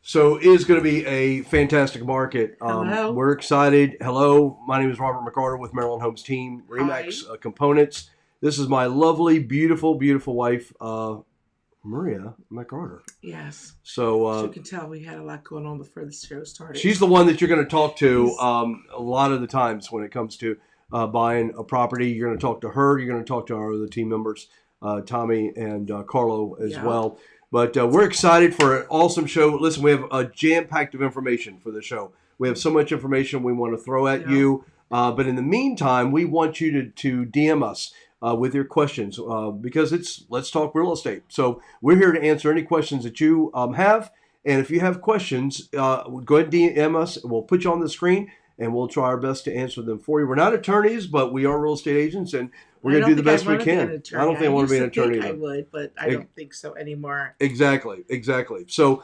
So it is going to be a fantastic market. Hello. We're excited. Hello, my name is Robert McArtor with Maryland Homes Team, Remax Hi. Components. This is my lovely, beautiful, beautiful wife, Maria McArtor. Yes. So As you can tell, we had a lot going on before the show started. she's the one that you're going to talk to She's- a lot of the times when it comes to buying a property. You're going to talk to her. You're going to talk to our other team members, Tommy and Carlo as Yeah. well. But we're excited for an awesome show. Listen, we have a jam-packed of information for the show. We have so much information we want to throw at Yeah. you. But in the meantime, we want you to DM us with your questions because it's Let's Talk Real Estate. So we're here to answer any questions that you have. And if you have questions, go ahead and DM us. We'll put you on the screen, and we'll try our best to answer them for you. We're not attorneys, but we are real estate agents, and we're going to do the best we can. I don't think I want to be an attorney. I would, but I don't think so anymore. Exactly. So,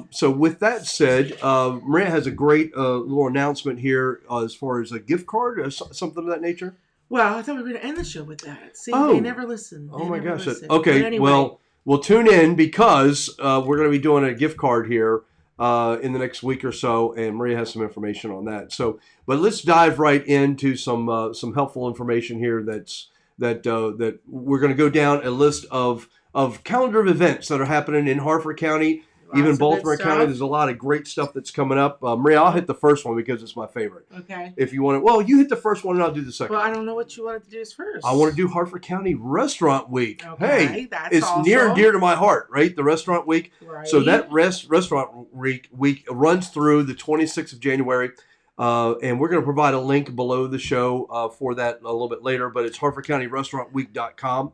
so with that said, Maria has a great little announcement here as far as a gift card or something of that nature. Well, I thought we were going to end the show with that. See, Oh. they never listen. Oh my gosh. Listen. Okay. But anyway, Well, we'll tune in because we're going to be doing a gift card here in the next week or so, and Maria has some information on that. So, but let's dive right into some helpful information here. That we're going to go down a list of calendar of events that are happening in Harford County, lots even of good Baltimore County. stuff. There's a lot of great stuff that's coming up. Maria, I'll hit the first one because it's my favorite. Okay. If you want to, well, you hit the first one and I'll do the second. Well, I don't know what you wanted to do first. I want to do Harford County Restaurant Week. Okay, Hey, that's it's awesome. near and dear to my heart, right? The Restaurant Week. Right. So that restaurant week runs through the 26th of January. And we're going to provide a link below the show for that a little bit later, but it's HarfordCountyRestaurantWeek.com.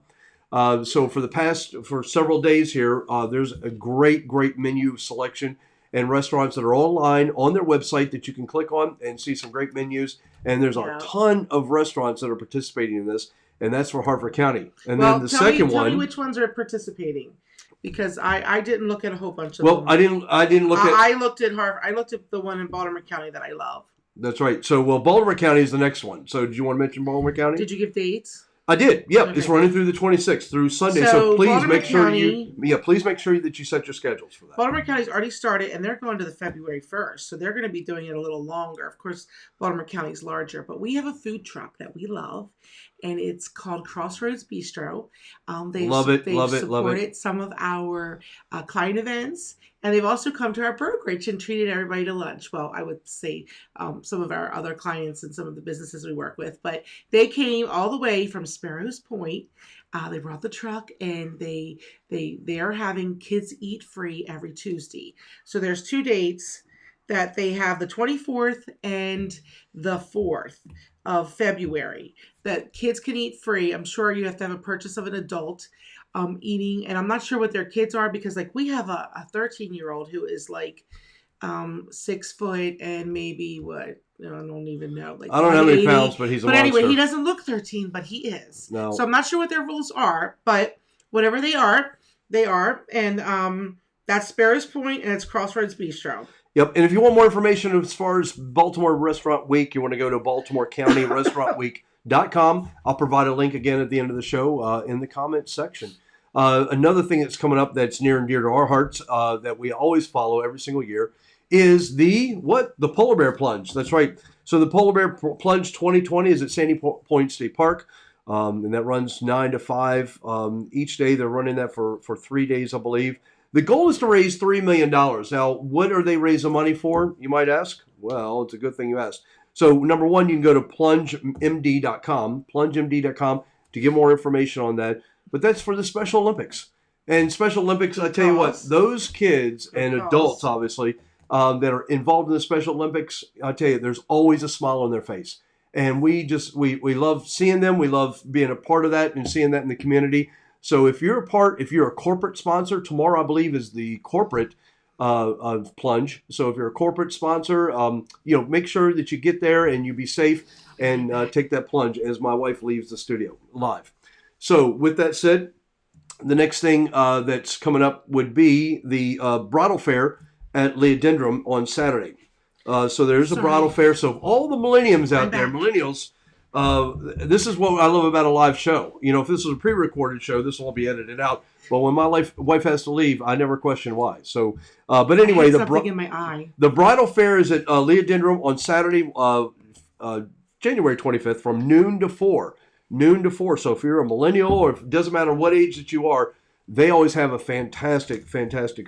So for several days here, there's a great menu selection and restaurants that are online on their website that you can click on and see some great menus. And there's a ton of restaurants that are participating in this, and that's for Harford County. And then the second tell one. me which ones are participating, because I didn't look at a whole bunch of Well, them. I didn't look at. I looked at I looked at the one in Baltimore County that I love. That's right. So, Baltimore County is the next one. So, did you want to mention Baltimore County? Did you give dates? I did. Yep, Okay. It's running through the 26th through Sunday. So, So please Baltimore make sure County- please make sure that you set your schedules for that. Baltimore County's already started, and they're going to the February 1st, so they're going to be doing it a little longer. Of course, Baltimore County's larger, but we have a food truck that we love, and it's called Crossroads Bistro. They've Love it. supported some of our client events, and they've also come to our brokerage and treated everybody to lunch. Well, I would say some of our other clients and some of the businesses we work with, but they came all the way from Sparrows Point. They brought the truck, and they are having kids eat free every Tuesday. So there's 2 dates that they have, the 24th and the 4th of February, that kids can eat free. I'm sure you have to have a purchase of an adult eating, and I'm not sure what their kids are, because like we have a 13-year-old who is like 6 foot and maybe what, I don't even know. Like I don't know how many 180. pounds, but he's a But monster. anyway, he doesn't look 13, but he is. No. So I'm not sure what their rules are, but whatever they are. And that's Sparrows Point, and it's Crossroads Bistro. Yep. And if you want more information as far as Baltimore Restaurant Week, you want to go to BaltimoreCountyRestaurantWeek.com. I'll provide a link again at the end of the show in the comments section. Another thing that's coming up that's near and dear to our hearts that we always follow every single year is the Polar Bear Plunge. That's right. So the Polar Bear Plunge 2020 is at Sandy Point State Park. And that runs 9 to 5 each day. They're running that for 3 days, I believe. The goal is to raise $3 million. Now, what are they raising money for, you might ask? Well, it's a good thing you asked. So, number one, you can go to plungemd.com to get more information on that. But that's for the Special Olympics. And Special Olympics, I tell you what, those kids and adults, obviously, that are involved in the Special Olympics, I tell you, there's always a smile on their face. And we love seeing them. We love being a part of that and seeing that in the community. So if you're a corporate sponsor, tomorrow I believe is the corporate plunge. So if you're a corporate sponsor, make sure that you get there and you be safe and take that plunge as my wife leaves the studio live. So with that said, the next thing that's coming up would be the bridal fair at Leodendrum on Saturday. So there's a bridal fair. So all the millennials out there, millennials, This is what I love about a live show. You know, if this was a pre-recorded show, this will all be edited out. But when my wife has to leave, I never question why. So, but anyway, I had something in my eye. the bridal fair is at Leodendrum on Saturday, January 25th, from noon to 4. Noon to 4. So if you're a millennial, or if it doesn't matter what age that you are, they always have a fantastic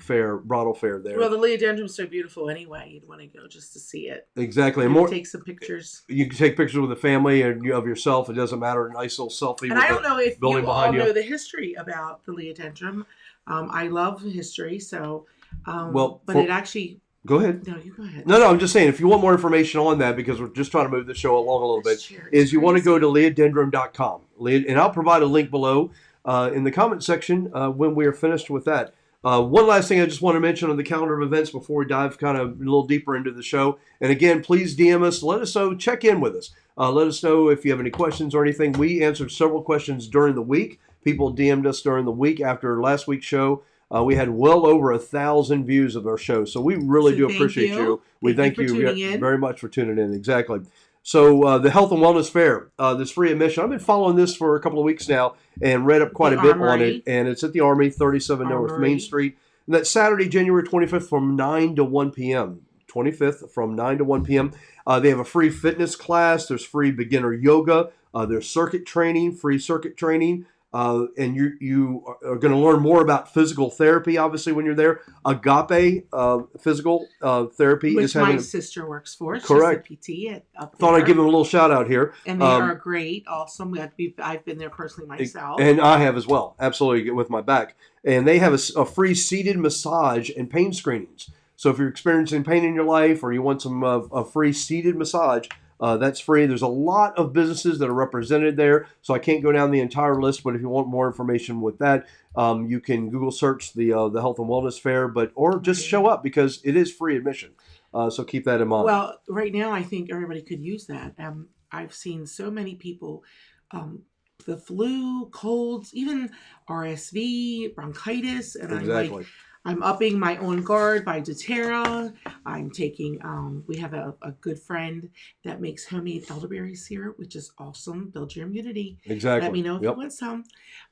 fair, bridal fair there. Well, the Leodendrum's so beautiful anyway. You'd want to go just to see it. Exactly. And more take some pictures. You can take pictures with the family and of yourself. It doesn't matter. A nice little selfie. And I don't know if you all you know the history about the Leodendrum. I love history, so but it actually. Go ahead. No, you go ahead. No, I'm just saying, if you want more information on that, because we're just trying to move the show along a little bit, is you want to go to leodendrum.com. And I'll provide a link below in the comment section when we are finished with that. One last thing I just want to mention on the calendar of events before we dive kind of a little deeper into the show. And again, please DM us. Let us know. Check in with us. Let us know if you have any questions or anything. We answered several questions during the week. People DM'd us during the week after last week's show. We had well over 1,000 views of our show. So we really do appreciate you. We thank you very much for tuning in. Exactly. So the Health and Wellness Fair, this free admission. I've been following this for a couple of weeks now and read up quite a bit on it. And it's at the Armory, 37 North Main Street. And that's Saturday, January 25th from 9 to 1 p.m. 25th from 9 to 1 p.m. They have a free fitness class. There's free beginner yoga. There's circuit training, free circuit training. And you are going to learn more about physical therapy, obviously, when you're there. Agape physical therapy which is having my sister works for. Correct. She's a PT up there. Thought I'd give them a little shout out here. And they are great, awesome. I've been there personally myself. And I have as well, absolutely, with my back. And they have a free seated massage and pain screenings. So if you're experiencing pain in your life or you want some a free seated massage, that's free. There's a lot of businesses that are represented there, so I can't go down the entire list. But if you want more information with that, you can Google search the Health and Wellness Fair, or just show up because it is free admission. So keep that in mind. Well, right now I think everybody could use that. I've seen so many people, the flu, colds, even RSV, bronchitis, and exactly. I'm upping my own guard by doTERRA. I'm taking, we have a good friend that makes homemade elderberry syrup, which is awesome. Build your immunity. Exactly. Let me know if you want some.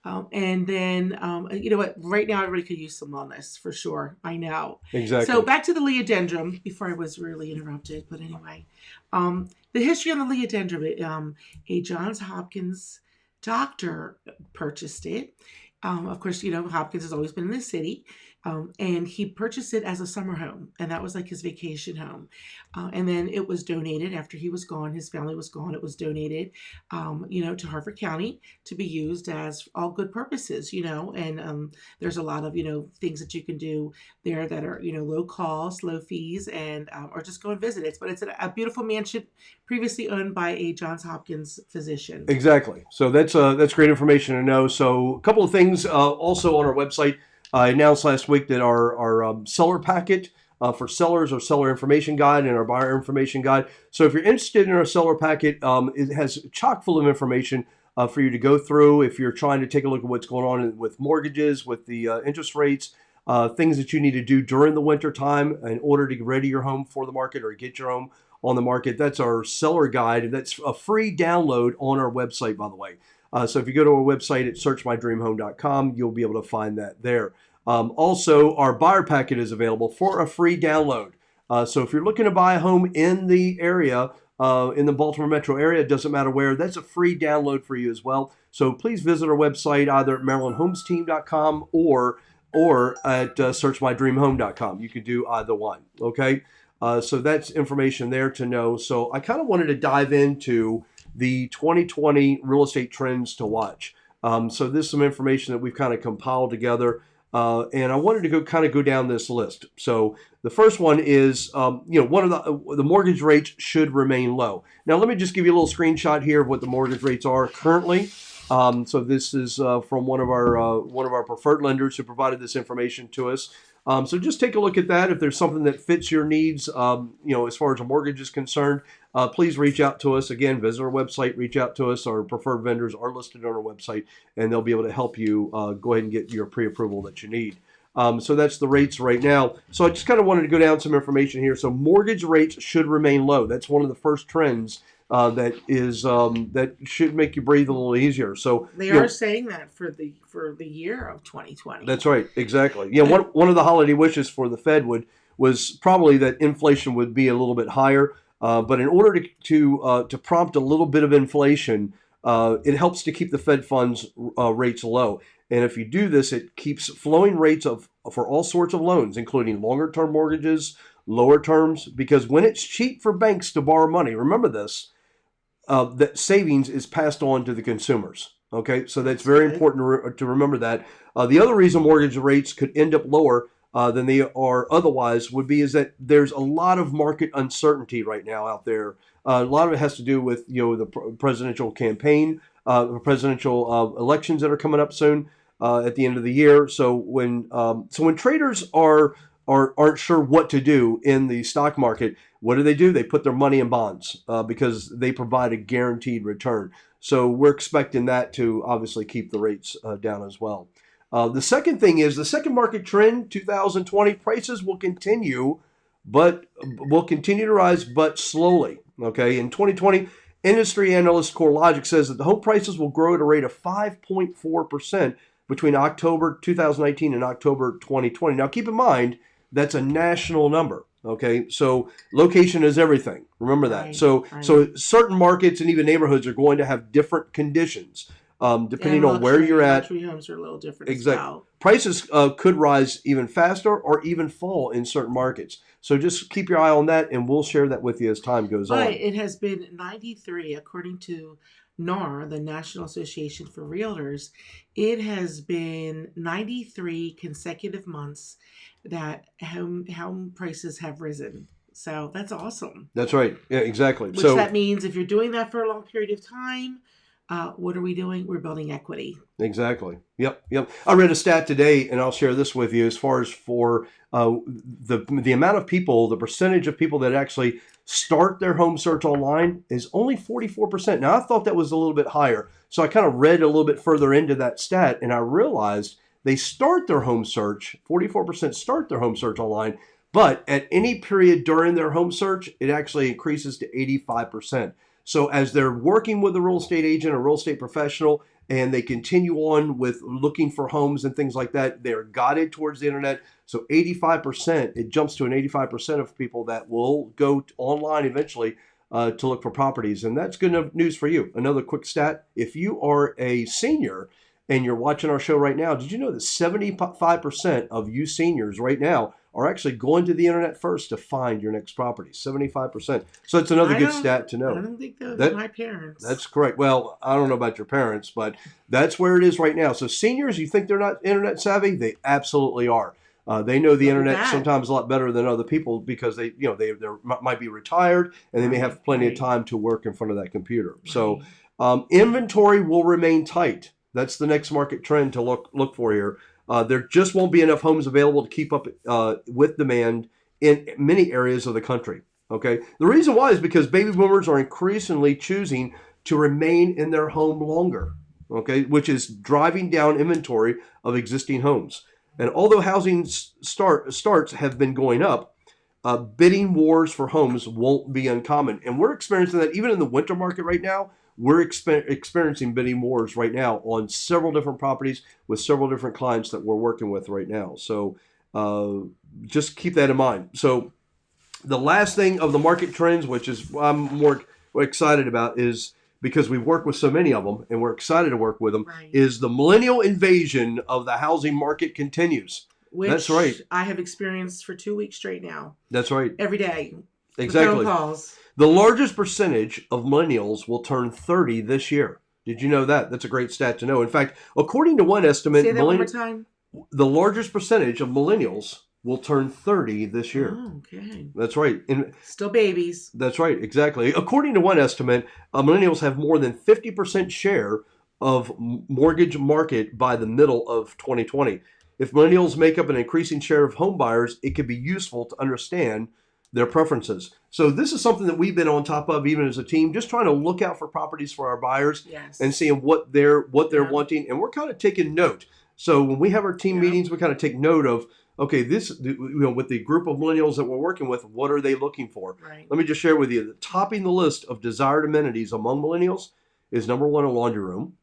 And then, you know what? Right now, everybody could use some wellness for sure. I know. Exactly. So back to the Leodendrum before I was really interrupted. But anyway, the history on the Leodendrum, a Johns Hopkins doctor purchased it. Of course, you know, Hopkins has always been in the city. And he purchased it as a summer home, and that was like his vacation home. And then it was donated after he was gone. His family was gone. It was donated, you know, to Harford County to be used as all good purposes, you know. And there's a lot of, you know, things that you can do there that are, you know, low cost, low fees, and or just go and visit it. But it's a beautiful mansion previously owned by a Johns Hopkins physician. Exactly. So that's great information to know. So a couple of things also on our website. I announced last week that our seller packet for sellers, our seller information guide and our buyer information guide. So if you're interested in our seller packet, it has chock full of information for you to go through. If you're trying to take a look at what's going on with mortgages, with the interest rates, things that you need to do during the winter time in order to ready your home for the market or get your home on the market. That's our seller guide. And that's a free download on our website, by the way. So if you go to our website at searchmydreamhome.com, you'll be able to find that there. Also, our buyer packet is available for a free download. So if you're looking to buy a home in the area, in the Baltimore metro area, it doesn't matter where, that's a free download for you as well. So please visit our website either at marylandhomesteam.com or at searchmydreamhome.com. You can do either one, okay? So that's information there to know. So I kind of wanted to dive into the 2020 real estate trends to watch. So this is some information that we've kind of compiled together, and I wanted to go down this list. So the first one is, you know, one of the mortgage rates should remain low. Now let me just give you a little screenshot here of what the mortgage rates are currently. So this is from one of our preferred lenders who provided this information to us. So just take a look at that. If there's something that fits your needs, you know, as far as a mortgage is concerned, please reach out to us. Again, visit our website, reach out to us. Our preferred vendors are listed on our website, and they'll be able to help you go ahead and get your pre-approval that you need. So that's the rates right now. So I just kind of wanted to go down some information here. So mortgage rates should remain low. That's one of the first trends that should make you breathe a little easier. So They are saying that for the year of 2020. That's right, exactly. Yeah, one of the holiday wishes for the Fed was probably that inflation would be a little bit higher. But in order to prompt a little bit of inflation, it helps to keep the Fed funds rates low. And if you do this, it keeps flowing rates for all sorts of loans, including longer term mortgages, lower terms, because when it's cheap for banks to borrow money, remember this, that savings is passed on to the consumers. Okay, so that's very important to remember that. The other reason mortgage rates could end up lower than they are otherwise would be is that there's a lot of market uncertainty right now out there. A lot of it has to do with the presidential campaign, presidential elections that are coming up soon at the end of the year. So when traders aren't sure what to do in the stock market, what do? They put their money in bonds because they provide a guaranteed return. So we're expecting that to obviously keep the rates down as well. The second thing is the second market trend, 2020, prices will continue to rise, but slowly. Okay, in 2020, industry analyst CoreLogic says that the home prices will grow at a rate of 5.4% between October 2019 and October 2020. Now, keep in mind, that's a national number. Okay, so location is everything. Remember that. So certain markets and even neighborhoods are going to have different conditions depending on where you're at. Luxury homes are a little different as well. Prices could rise even faster or even fall in certain markets. So just keep your eye on that, and we'll share that with you as time goes on. It has been 93, according to NAR, the National Association for Realtors. It has been 93 consecutive months that home prices have risen. So that's awesome. That's right. Yeah, exactly. Which that means if you're doing that for a long period of time, what are we doing? We're building equity. Exactly. Yep. I read a stat today, and I'll share this with you as far as for the amount of people, the percentage of people that actually start their home search online is only 44%. Now, I thought that was a little bit higher. So I kind of read a little bit further into that stat, and I realized they start their home search, 44% start their home search online, but at any period during their home search, it actually increases to 85%. So as they're working with a real estate agent, a real estate professional, and they continue on with looking for homes and things like that, they're guided towards the internet. So 85%, it jumps to an 85% of people that will go online eventually to look for properties. And that's good news for you. Another quick stat, if you are a senior and you're watching our show right now, did you know that 75% of you seniors right now are actually going to the internet first to find your next property? 75%. So it's another good stat to know. I don't think that my parents. That's correct. Well, I don't know about your parents, but that's where it is right now. So seniors, you think they're not internet savvy? They absolutely are. They know the internet sometimes a lot better than other people because they might be retired and they may have plenty of time to work in front of that computer. So inventory will remain tight. That's the next market trend to look for here. There just won't be enough homes available to keep up with demand in many areas of the country. Okay, the reason why is because baby boomers are increasingly choosing to remain in their home longer. Okay, which is driving down inventory of existing homes. And although housing starts have been going up, bidding wars for homes won't be uncommon. And we're experiencing that even in the winter market right now. We're experiencing bidding wars right now on several different properties with several different clients that we're working with right now. So just keep that in mind. So the last thing of the market trends, which is I'm more excited about, is because we've worked with so many of them and we're excited to work with them, is the millennial invasion of the housing market continues. Which that's right. I have experienced for 2 weeks straight now. That's right. Every day. Exactly. Phone calls. The largest percentage of millennials will turn 30 this year. Did you know that? That's a great stat to know. In fact, according to one estimate, say that one more time. The largest percentage of millennials will turn 30 this year. Oh, okay. That's right. Still babies. That's right. Exactly. According to one estimate, millennials have more than 50% share of mortgage market by the middle of 2020. If millennials make up an increasing share of home buyers, it could be useful to understand their preferences. So this is something that we've been on top of even as a team, just trying to look out for properties for our buyers and seeing what they're wanting. And we're kind of taking note. So when we have our team meetings, we kind of take note of okay, with the group of millennials that we're working with, what are they looking for? Right. Let me just share with you that topping the list of desired amenities among millennials is number one, a laundry room.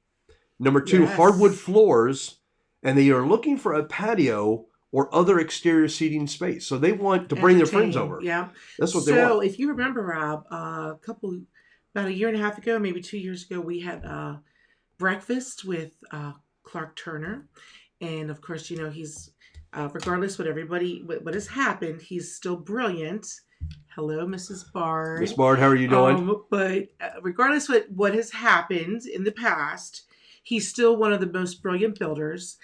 Number two, Yes. hardwood floors, and they are looking for a patio or other exterior seating space. So they want to bring their friends Entertain, over. yeah. That's what they So want. if you remember, Rob, about a year and a half ago, maybe 2 years ago, we had breakfast with Clark Turner, and of course, you know, he's regardless what has happened, he's still brilliant. Hello, Mrs. Bard. Miss Bard, how are you doing? But regardless what has happened in the past, he's still one of the most brilliant builders.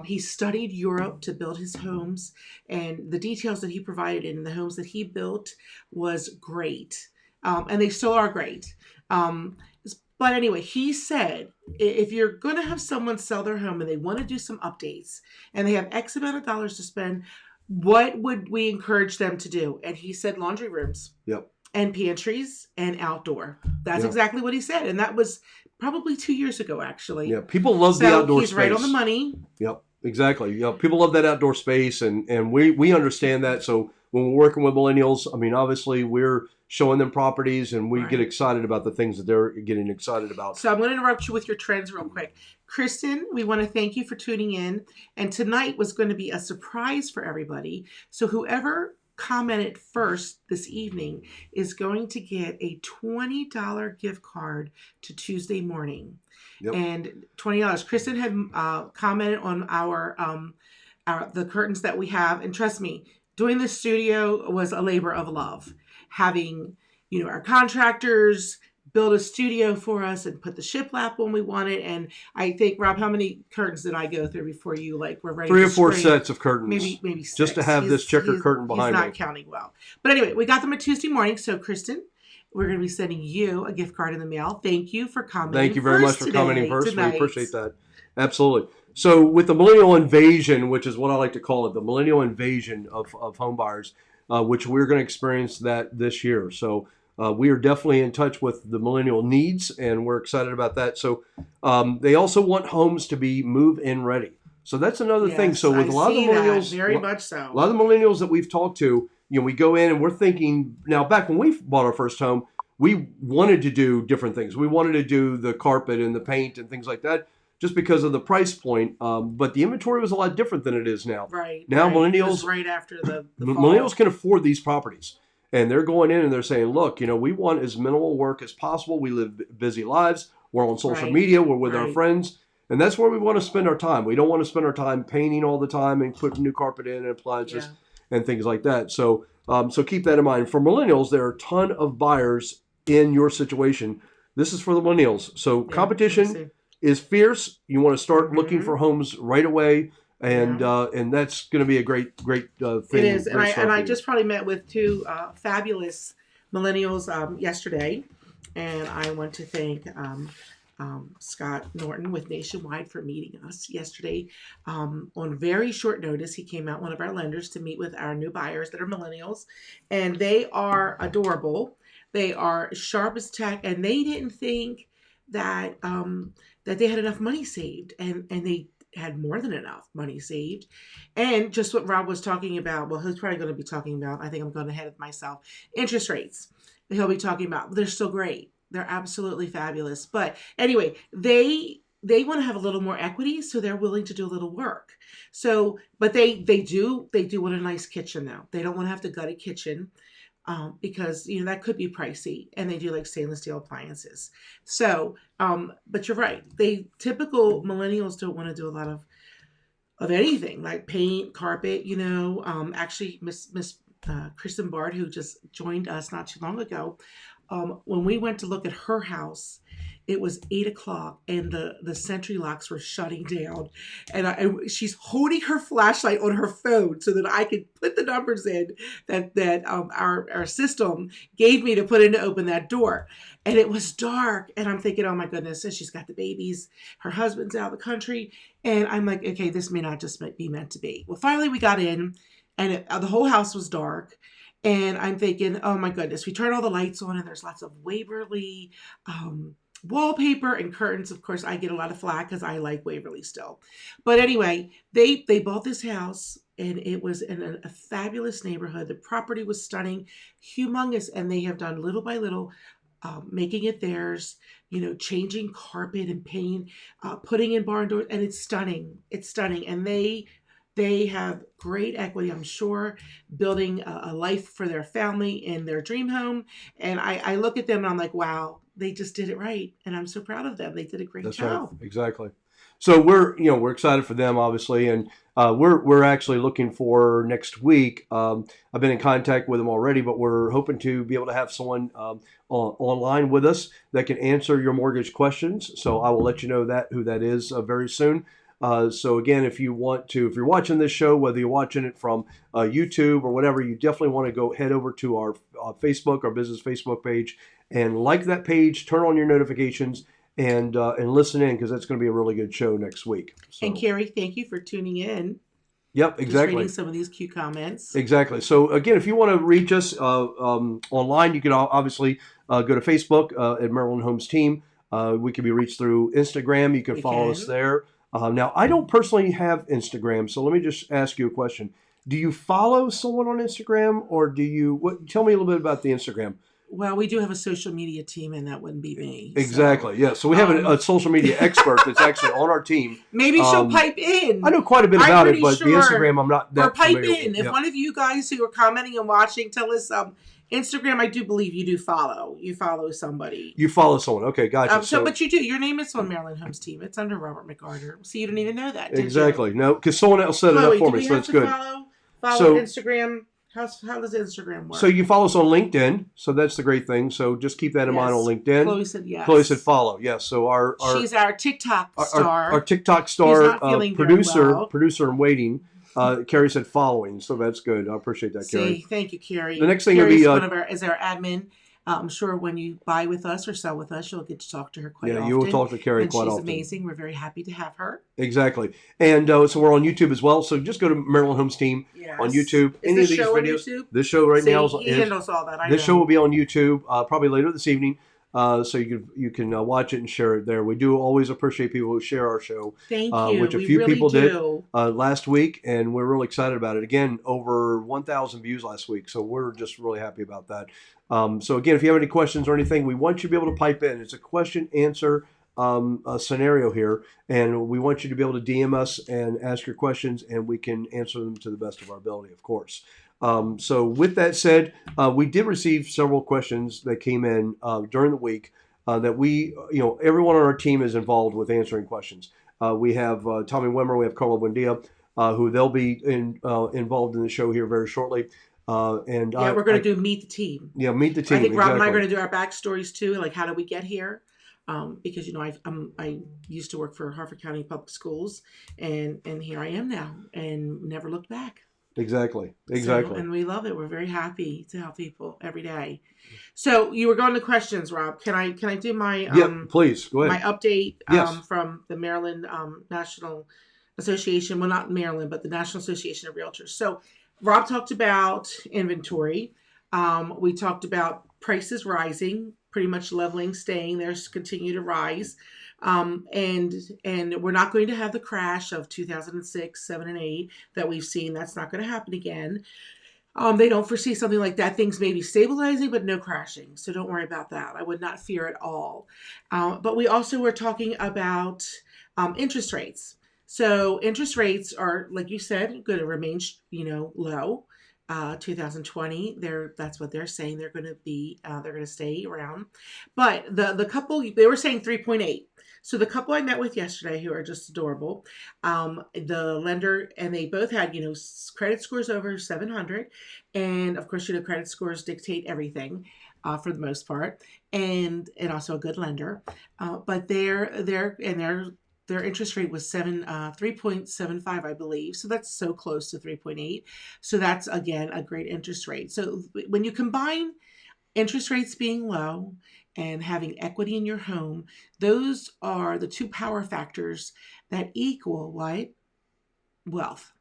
He studied Europe to build his homes, and the details that he provided in the homes that he built was great, and they still are great. Um, but anyway, he said if you're going to have someone sell their home and they want to do some updates and they have X amount of dollars to spend, what would we encourage them to do? And he said laundry rooms. Yep. And pantries and outdoor. That's Yeah. exactly what he said. And that was probably 2 years ago, actually. Yeah, people love the outdoor he's space. Right on the money. Yep, exactly. You know, people love that outdoor space, and we understand that. So when we're working with millennials, I mean, obviously we're showing them properties, and we get excited about the things that they're getting excited about. So I'm going to interrupt you with your trends real quick. Kristen, we want to thank you for tuning in. And tonight was going to be a surprise for everybody. So whoever commented first this evening is going to get a $20 gift card to Tuesday morning. Yep. And $20. Kristen had commented on the curtains that we have, and trust me, doing this studio was a labor of love. Having, you know, our contractors build a studio for us and put the shiplap when we want it. And I think, Rob, how many curtains did I go through before you were ready? 3 or 4 sets of curtains. Maybe 6. Just to have this checker curtain behind me. He's not counting well. But anyway, we got them on Tuesday morning. So Kristen, we're going to be sending you a gift card in the mail. Thank you for commenting. Thank you very much for commenting first. Tonight. We appreciate that. Absolutely. So with the millennial invasion, which is what I like to call it, the millennial invasion of home buyers, which we're going to experience that this year. So we are definitely in touch with the millennial needs, and we're excited about that. So they also want homes to be move-in ready. So that's another thing. So with a lot of the millennials, very much so. A lot of the millennials that we've talked to, you know, we go in and we're thinking, now back when we bought our first home, we wanted to do different things. We wanted to do the carpet and the paint and things like that, just because of the price point. But the inventory was a lot different than it is now. Right. Now right. millennials, right after the millennials can afford these properties, and they're going in and they're saying, look, you know, we want as minimal work as possible. We live busy lives. We're on social media. We're with our friends. And that's where we want to spend our time. We don't want to spend our time painting all the time and putting new carpet in and appliances and things like that. So, so keep that in mind. For millennials, there are a ton of buyers in your situation. This is for the millennials. So competition is fierce. You want to start looking for homes right away, and that's going to be a great thing. It is, and I just probably met with 2 fabulous millennials yesterday, and I want to thank Scott Norton with Nationwide for meeting us yesterday. On very short notice, he came out, one of our lenders, to meet with our new buyers that are millennials, and they are adorable. They are sharp as tack, and they didn't think that that they had enough money saved, and they had more than enough money saved. And just what Rob was talking about, well, he's probably going to be talking about, I think I'm going ahead of myself, interest rates. He'll be talking about, they're still great. They're absolutely fabulous. But anyway, they want to have a little more equity, so they're willing to do a little work. So, but they do want a nice kitchen though. They don't want to have to gut a kitchen. Because, you know, that could be pricey, and they do like stainless steel appliances. So, but you're right. Typical millennials don't want to do a lot of anything like paint, carpet, you know. Actually, Miss Kristen Bard, who just joined us not too long ago, when we went to look at her house, it was 8:00 and the sentry locks were shutting down, and she's holding her flashlight on her phone so that I could put the numbers in that our system gave me to put in to open that door. And it was dark, and I'm thinking, oh my goodness, and she's got the babies, her husband's out of the country, and I'm like, okay, this may not just be meant to be. Well, finally we got in, and the whole house was dark. And I'm thinking, oh my goodness, we turn all the lights on, and there's lots of Waverly wallpaper and curtains. Of course, I get a lot of flack because I like Waverly still. But anyway, they bought this house and it was in a fabulous neighborhood. The property was stunning, humongous, and they have done little by little, making it theirs. Changing carpet and paint, putting in barn doors, and it's stunning. It's stunning, and they have great equity, I'm sure, building a life for their family in their dream home. And I look at them and I'm like, wow, they just did it right, and I'm so proud of them. They did a great That's right. job. Exactly. So we're excited for them, obviously, and we're actually looking for next week. I've been in contact with them already, but we're hoping to be able to have someone online with us that can answer your mortgage questions. So I will let you know who that is very soon. So again, if you're watching this show, whether you're watching it from YouTube or whatever, you definitely want to go head over to our Facebook, our business Facebook page, and like that page, turn on your notifications, and listen in, because that's going to be a really good show next week. So, And Carrie, thank you for tuning in. yep, Just exactly. reading some of these cute comments. Exactly. So again, if you want to reach us online, you can obviously go to Facebook at Maryland Homes Team. We can be reached through Instagram. You can follow us there. Now, I don't personally have Instagram, so let me just ask you a question. Do you follow someone on Instagram, or do you? Tell me a little bit about the Instagram. Well, we do have a social media team, and that wouldn't be me. Exactly. Yeah. So we have a social media expert that's actually on our team. Maybe she'll pipe in. I know quite a bit about it, but sure. the Instagram I'm not that or pipe familiar in. with. If Yep. one of you guys who are commenting and watching, tell us. Instagram, I do believe you do follow. You follow somebody. You follow someone. Okay, gotcha. But you do. Your name is on Maryland Homes Team. It's under Robert McArtor. So you didn't even know that, did Exactly. you? No, because someone else set it up for me, so it's good. Follow Instagram. How does Instagram work? So you follow us on LinkedIn. So that's the great thing. So just keep that in mind on LinkedIn. Chloe said yes. Chloe said follow. Yes. So she's our TikTok star. Our TikTok star, producer in waiting. Carrie said following, so that's good. I appreciate that, Carrie. Thank you, Carrie. The next thing Carrie's will be is our admin. I'm sure when you buy with us or sell with us, you'll get to talk to her quite often. Yeah, you will talk to Carrie quite often. She's amazing. We're very happy to have her. Exactly. And so we're on YouTube as well. So just go to Maryland Homes Team on YouTube. Any of these videos. On YouTube? This show right now he handles all that. This show will be on YouTube probably later this evening. So you can watch it and share it there. We do always appreciate people who share our show. Thank you. Which a few people did last week, and we're really excited about it. Again, over 1,000 views last week, so we're just really happy about that. So again, if you have any questions or anything, we want you to be able to pipe in. It's a question-answer scenario here, and we want you to be able to DM us and ask your questions, and we can answer them to the best of our ability, of course. So with that said, we did receive several questions that came in during the week that everyone on our team is involved with answering questions. We have Tommy Wimmer, we have Carla Buendia, who they'll be involved in the show here very shortly. We're going to do Meet the Team. Yeah, Meet the Team. I think Rob and I are going to do our backstories too, like how did we get here? Because I used to work for Harford County Public Schools, and here I am now, and never looked back. Exactly. And we love it. We're very happy to help people every day. So you were going to questions, Rob. Can I do my please go ahead. My update from the Maryland National Association? Well, not Maryland, but the National Association of Realtors. So Rob talked about inventory. We talked about prices rising, pretty much leveling, staying there, continue to rise. And we're not going to have the crash of 2006, 7, and 8 that we've seen. That's not going to happen again. They don't foresee something like that. Things may be stabilizing, but no crashing. So don't worry about that. I would not fear at all. But we also were talking about interest rates. So interest rates are, like you said, going to remain, low. 2020, that's what they're saying. They're going to stay around. But the couple, they were saying 3.8. So the couple I met with yesterday, who are just adorable, the lender, and they both had, credit scores over 700. And of course, credit scores dictate everything for the most part, and also a good lender. But their interest rate was 3.75, I believe. So that's so close to 3.8. So that's, again, a great interest rate. So when you combine interest rates being low and having equity in your home, those are the two power factors that equal what? Wealth.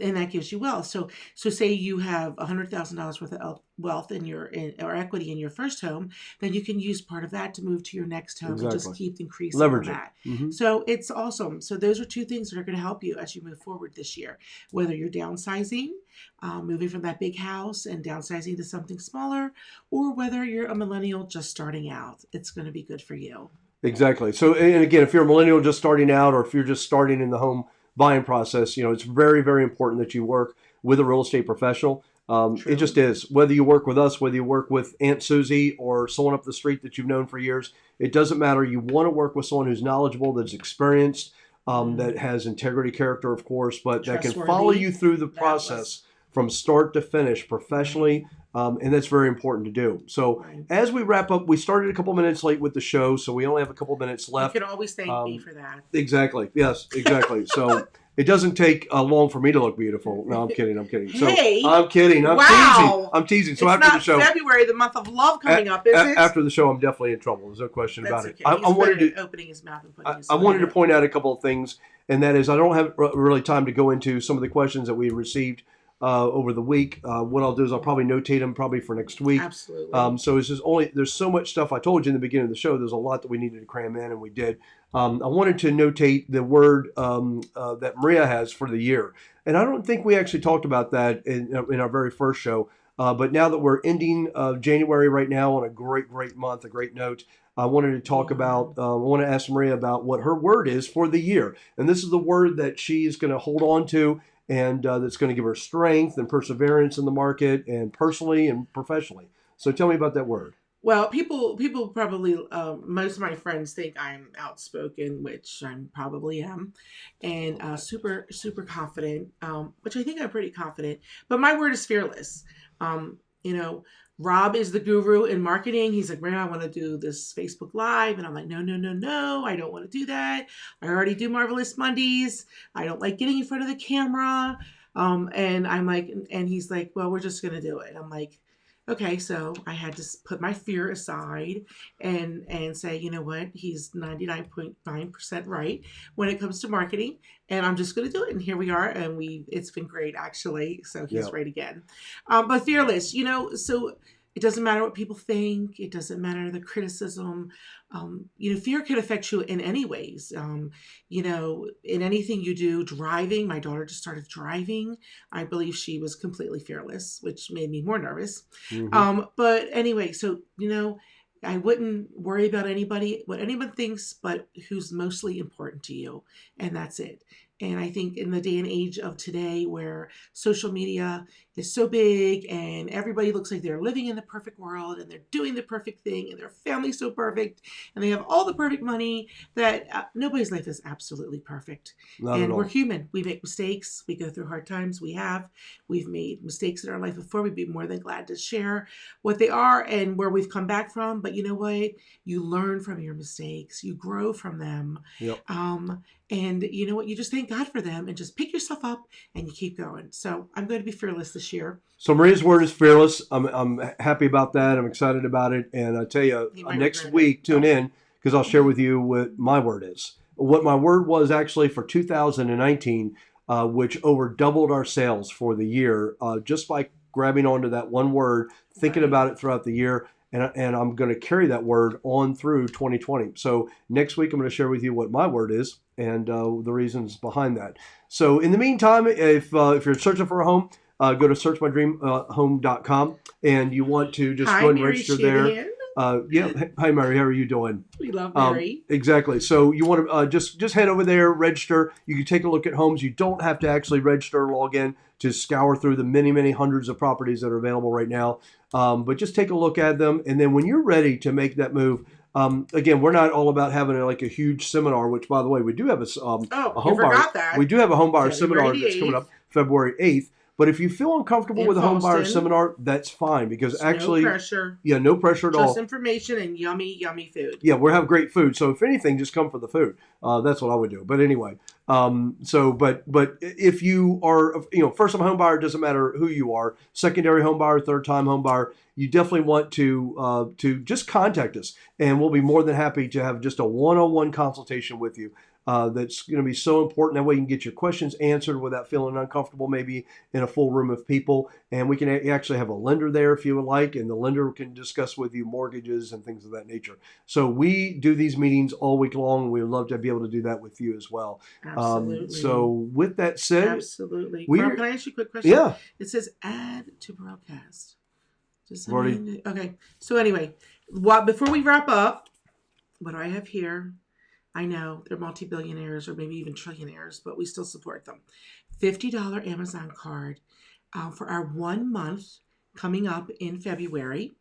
and that gives you wealth. So say you have $100,000 worth of wealth or equity in your first home, then you can use part of that to move to your next home and just Exactly. keep increasing on Leverage it. that. Mm-hmm. So it's awesome. So those are two things that are going to help you as you move forward this year. Whether you're downsizing, moving from that big house and downsizing to something smaller, or whether you're a millennial just starting out, it's going to be good for you. Exactly. So, and again, if you're a millennial just starting out, or if you're just starting in the home buying process, it's very, very important that you work with a real estate professional. It True. just is. Whether you work with us, whether you work with Aunt Susie or someone up the street that you've known for years, it doesn't matter. You want to work with someone who's knowledgeable, that's experienced, that has integrity, character, of course, but that can follow Trustworthy. you through the That was process from start to finish right. professionally. And that's very important to do. So, Right. as we wrap up, we started a couple minutes late with the show, so we only have a couple minutes You left. can always thank me for that. Exactly. Yes, exactly. So it doesn't take long for me to look beautiful. No, I'm kidding. I'm kidding. So Hey, I'm kidding. I'm teasing. wow. I'm teasing. So It's after the not show, February, the month of love coming up, is it? after the show, I'm definitely in trouble. There's no question That's about it. okay. I He's wanted good to. at opening his mouth and putting his I foot wanted in to it. point out a couple of things, and that is I don't have really time to go into some of the questions that we received over the week. What I'll do is I'll probably notate them probably for next week. Absolutely. So it's just there's so much stuff. I told you in the beginning of the show, there's a lot that we needed to cram in, and we did. I wanted to notate the word that Maria has for the year. And I don't think we actually talked about that in our very first show. But now that we're ending January right now on a great, great month, a great note, I wanted to talk about, I want to ask Maria about what her word is for the year. And this is the word that she's going to hold on to, and that's going to give her strength and perseverance in the market, and personally and professionally. So tell me about that word. Well, people probably most of my friends think I'm outspoken, which I probably am, and super confident, which I think I'm pretty confident. But my word is fearless. Um, you know, Rob is the guru in marketing. He's like, "Man, I want to do this Facebook Live," and I'm like, "No, no, no, no, I don't want to do that. I already do Marvelous Mondays. I don't like getting in front of the camera." And I'm like, and he's like, "Well, we're just gonna do it." I'm like, okay, so I had to put my fear aside and say, you know what, he's 99.9% right when it comes to marketing, and I'm just going to do it. And here we are, and it's been great actually. So Yeah. he's right again, but fearless, So it doesn't matter what people think. It doesn't matter the criticism. Fear can affect you in any ways. In anything you do, driving. My daughter just started driving. I believe she was completely fearless, which made me more nervous. Mm-hmm. But anyway, so I wouldn't worry about what anyone thinks, but who's mostly important to you, and that's it. And I think in the day and age of today, where social media is so big and everybody looks like they're living in the perfect world and they're doing the perfect thing and their family's so perfect and they have all the perfect money, that nobody's life is absolutely perfect. Not at And we're all. human. We make mistakes. We go through hard times. We've made mistakes in our life before. We'd be more than glad to share what they are and where we've come back from. But you know what? You learn from your mistakes. You grow from them. Yep. And you know what? You just thank God for them and just pick yourself up and you keep going. So I'm going to be fearless this year. So Maria's word is fearless. I'm happy about that. I'm excited about it. And I tell you, You might next regret it. week, tune in because I'll share with you what my word is. What my word was actually for 2019, which over doubled our sales for the year, just by grabbing onto that one word, thinking Right. about it throughout the year. And I'm going to carry that word on through 2020. So next week, I'm going to share with you what my word is and the reasons behind that. So in the meantime, if you're searching for a home, go to searchmydreamhome.com, and you want to just Hi, go ahead and Mary register there. Shanahan. Yeah. Hi, Mary. How are you doing? We love Mary. Exactly. So you want to just head over there, register. You can take a look at homes. You don't have to actually register, log in to scour through the many, many hundreds of properties that are available right now. But just take a look at them, and then when you're ready to make that move. Again, we're not all about having a huge seminar. Which, by the way, we do have a home you buyer. forgot that. We do have a home buyer February seminar that's coming 8th. up February 8th. But if you feel uncomfortable In with a home buyer Boston. seminar, that's fine because actually, no pressure. Yeah, no pressure at all. Just information and yummy, yummy food. Yeah, we'll have great food. So if anything, just come for the food. That's what I would do. But anyway, but if you are, first time home buyer, doesn't matter who you are, secondary home buyer, third time home buyer, you definitely want to just contact us, and we'll be more than happy to have just a one-on-one consultation with you. that's going to be so important. That way you can get your questions answered without feeling uncomfortable, maybe in a full room of people. And we can actually have a lender there if you would like, and the lender can discuss with you mortgages and things of that nature. So we do these meetings all week long. We would love to be able to do that with you as well. Absolutely. So with that said, absolutely. we Carl, can I ask you a quick question? Yeah. It says add to broadcast. Does that Already- mean? Okay. So anyway, before we wrap up, what do I have here? I know they're multi-billionaires or maybe even trillionaires, but we still support them. $50 Amazon card for our 1 month coming up in February,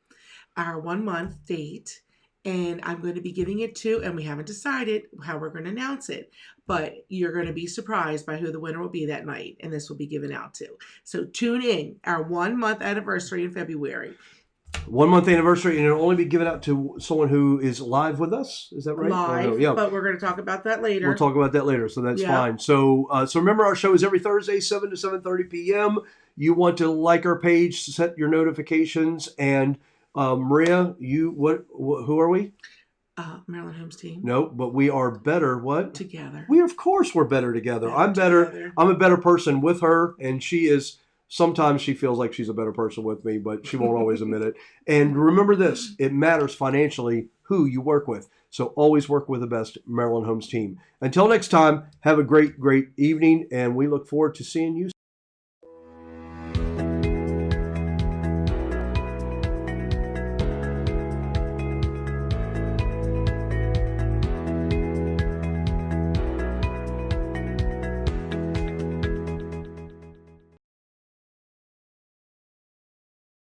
our 1 month date. And I'm going to be giving it to, and we haven't decided how we're going to announce it, but you're going to be surprised by who the winner will be that night, and this will be given out to. So tune in, our 1 month anniversary in February. 1 month anniversary, and it'll only be given out to someone who is live with us. Is that right? Live, Yeah. but we're going to talk about that later. We'll talk about that later, so that's Yeah. fine. So remember, our show is every Thursday, 7 to 7:30 p.m. You want to like our page, set your notifications, and Maria, who are we? Maryland Homes team. No, but we are better. What? Together. Of course, we're better together. I'm better. Together. I'm a better person with her, and she is. Sometimes she feels like she's a better person with me, but she won't always admit it. And remember this, it matters financially who you work with. So always work with the best Maryland Homes team. Until next time, have a great, great evening, and we look forward to seeing you